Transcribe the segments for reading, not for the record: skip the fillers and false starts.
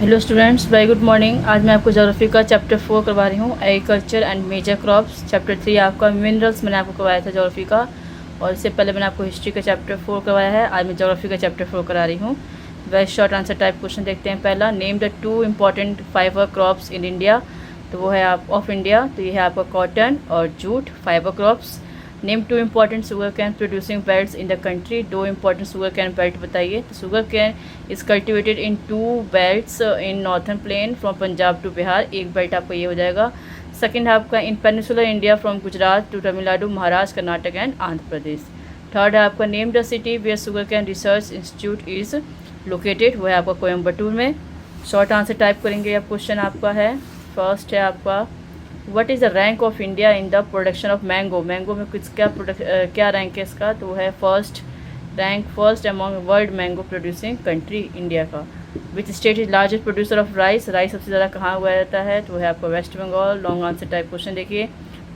Hello students, very good morning. आज मैं आपको ज्योग्राफी का चैप्टर 4 करवा रही हूँ, agriculture and major crops. Chapter 3 आपका मिनरल्स मैंने आपको करवाया था ज्योग्राफी का, और इससे पहले मैंने आपको हिस्ट्री का चैप्टर 4 करवाया है। आज मैं ज्योग्राफी का चैप्टर 4 करा रही हूँ। Very short answer type question देखते हैं। पहला, name the 2 important fibre crops in India. तो वो है आप ऑफ इंडिया, तो ये है आपका कॉटन और jute fibre crops. Name 2 important sugar cane producing belts in the country. 2 important sugar cane belt बताइए। तो sugar cane is cultivated in 2 belts in northern plain from Punjab to Bihar. एक बेल्ट आपका ये हो जाएगा। सेकंड है आपका in peninsular India from Gujarat to Tamil Nadu, Maharashtra, Karnataka and Andhra Pradesh. Third है आपका name the city where sugar cane research institute is located. वो है आपका कोयम्बटूर में। शॉर्ट आंसर टाइप करेंगे। अब क्वेश्चन आपका है, फर्स्ट है आपका, what is the rank of India in the production of mango. Mango में कुछ क्या रैंक है इसका। तो वो है first rank, first among world mango producing country India का। Which state is largest producer of rice. Rice सबसे ज़्यादा कहाँ उगाया जाता है। तो वो है आपका West Bengal. Long answer type question देखिए।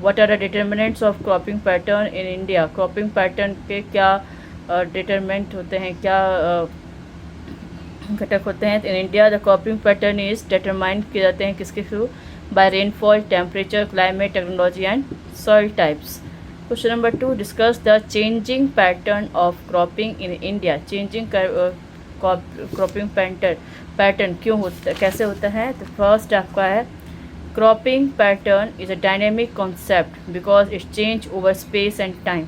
What are the determinants of cropping pattern in India. Cropping pattern के क्या डिटरमिनेंट होते हैं, क्या घटक होते हैं। In India the cropping pattern is determined किए जाते हैं किसके थ्रू, by rainfall, temperature, climate, technology and soil types. Question number 2, discuss the changing pattern of cropping in India. Changing cropping pattern क्यों होता, कैसे होता है। तो फर्स्ट आपका है, cropping pattern is a dynamic concept because it change over space and time.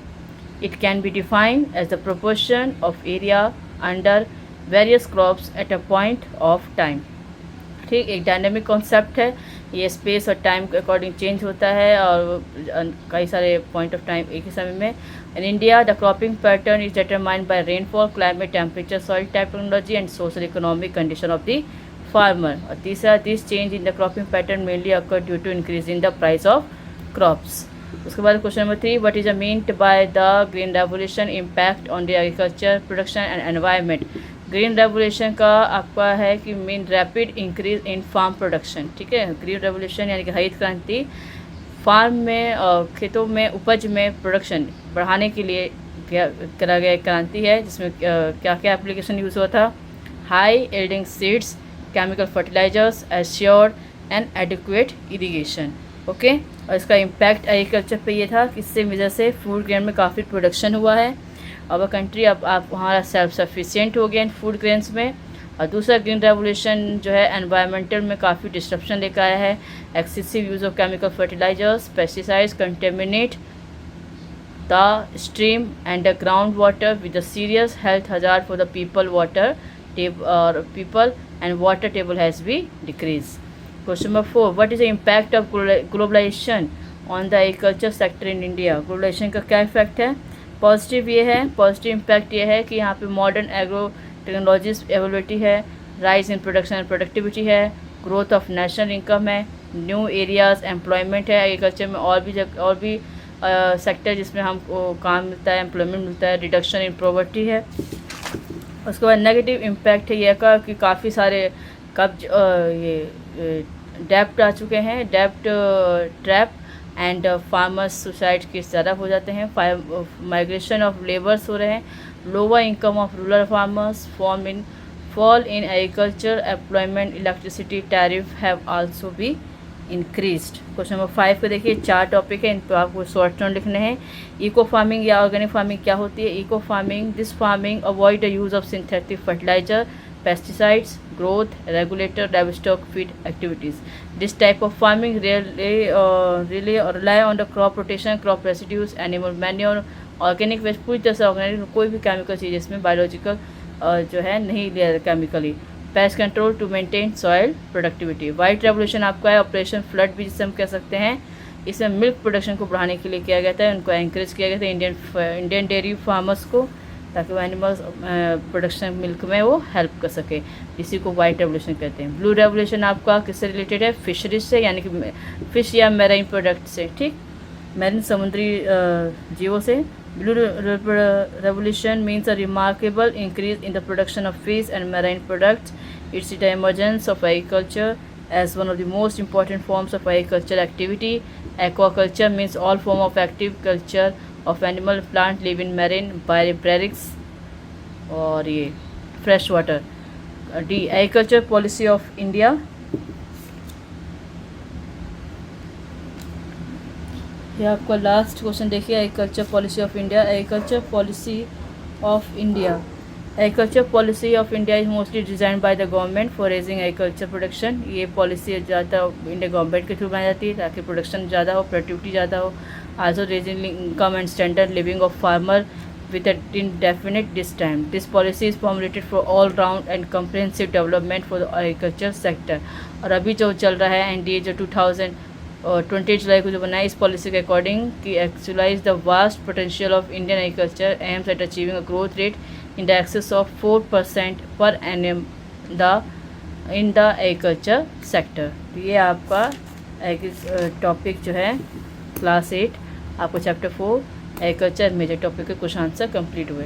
It can be defined as the proportion of area under various crops at a point of time. ठीक, एक dynamic concept है। ये space और time के according change होता है और कई सारे पॉइंट ऑफ टाइम एक ही समय में। In India the cropping pattern is determined by rainfall, climate, temperature, soil type, technology and social economic condition of the farmer. और तीसरा, this change in the cropping pattern mainly occur due to increase in the price of crops. उसके बाद question number 3, what is a meant by the green revolution impact on the agriculture production and environment. Green revolution का आपका है कि mean rapid increase in farm production. ठीक है, green revolution यानी कि हरित क्रांति फार्म में खेतों में उपज में प्रोडक्शन बढ़ाने के लिए करा गया क्रांति है, जिसमें क्या क्या एप्लीकेशन यूज़ हुआ था। High yielding seeds, chemical fertilisers, assured and adequate irrigation. Okay, और इसका इम्पैक्ट एग्रीकल्चर पे ये था कि इससे वजह से फूड ग्रेन में काफ़ी प्रोडक्शन हुआ है। अब कंट्री अब आप हमारा सेल्फ सफिशिएंट हो गया इन फूड ग्रेन्स में। और दूसरा, ग्रीन रेवोल्यूशन जो है एनवायरमेंटल में काफ़ी डिस्ट्रप्शन लेकर आया है। Excessive use of chemical fertilisers, pesticides contaminate the stream and the ground water with a serious health hazard for the people and water table has been decreased. Question number 4, what is the impact of globalization on the agriculture sector in India? Globalisation का क्या effect है। Positive ये है, positive impact ये है कि यहाँ पे मॉडर्न एग्रो टेक्नोलॉजीज अवेलेबिलिटी है, rise in production and productivity है, ग्रोथ ऑफ नेशनल इनकम है, न्यू एरियाज एम्प्लॉयमेंट है एग्रीकल्चर में, और भी सेक्टर जिसमें हमको काम मिलता है, एम्प्लॉयमेंट मिलता है, रिडक्शन इन पॉवर्टी है। उसके बाद नेगेटिव इम्पैक्ट है ये का कि काफ़ी सारे कब्ज ये डेप्ट आ चुके हैं, डेप्ट ट्रैप एंड फार्मर्स सुसाइड के ज़्यादा हो जाते हैं। माइग्रेशन ऑफ लेबर्स हो रहे हैं, lower income of rural farmers, fall in agriculture employment, electricity tariff have also be increased. Question number 5 को देखिए, 4 टॉपिक है, इन पर आपको शॉर्ट नोट लिखने हैं। इको फार्मिंग या ऑर्गेनिक फार्मिंग क्या होती है। Eco farming, this farming avoid the use of synthetic fertiliser, pesticides, growth regulator, livestock feed activities. This type of farming rely on the crop rotation, crop residues, animal manure, organic waste, पूरी तरह से organic, कोई भी chemical चीज़ इसमें biological जो है नहीं लिया chemically. Pest control to maintain soil productivity. White revolution आपका है ऑपरेशन फ्लड भी जिसे हम कह सकते हैं। इसमें मिल्क प्रोडक्शन को बढ़ाने के लिए किया गया था, उनको एनकरेज किया गया था इंडियन डेयरी फार्मर्स को, ताकि वो एनिमल्स प्रोडक्शन मिल्क में वो हेल्प कर सके। इसी को वाइट रेवोल्यूशन कहते हैं। ब्लू रेवोल्यूशन आपका किससे रिलेटेड है, फिशरीज से, यानी कि फिश या मैराइन प्रोडक्ट से। ठीक, मैरिन समुद्री जीवों से। Blue revolution means a remarkable increase in the production of fish and marine products. It's the emergence of agriculture as one of the most important forms of agricultural activity. Aquaculture means all form of active culture of animal, plant live in marine, barracks और ये fresh water D agriculture policy of India. ये आपका last question देखिए, agriculture policy of India. Agriculture policy of India, agriculture policy of India is mostly design by the government for raising agriculture production. ये policy ज़्यादा India government के through बनाई जाती है ताकि प्रोडक्शन ज़्यादा हो, प्रोडक्टिविटी ज़्यादा हो। Also raising income and standard living of farmer with an indefinite this time. This policy is formulated for all round and comprehensive development for the agriculture sector। और अभी जो चल रहा है एनडीए जो 2020 जुलाई को जो बना है, इस पॉलिसी के अकॉर्डिंग कि actualise the vast potential of Indian agriculture aims at achieving a growth rate in the excess of 4% per annum in the agriculture sector. ये आपका टॉपिक जो है क्लास 8 आपको चैप्टर 4 एग्रीकल्चर मेजर टॉपिक के कुछ answer complete हुए।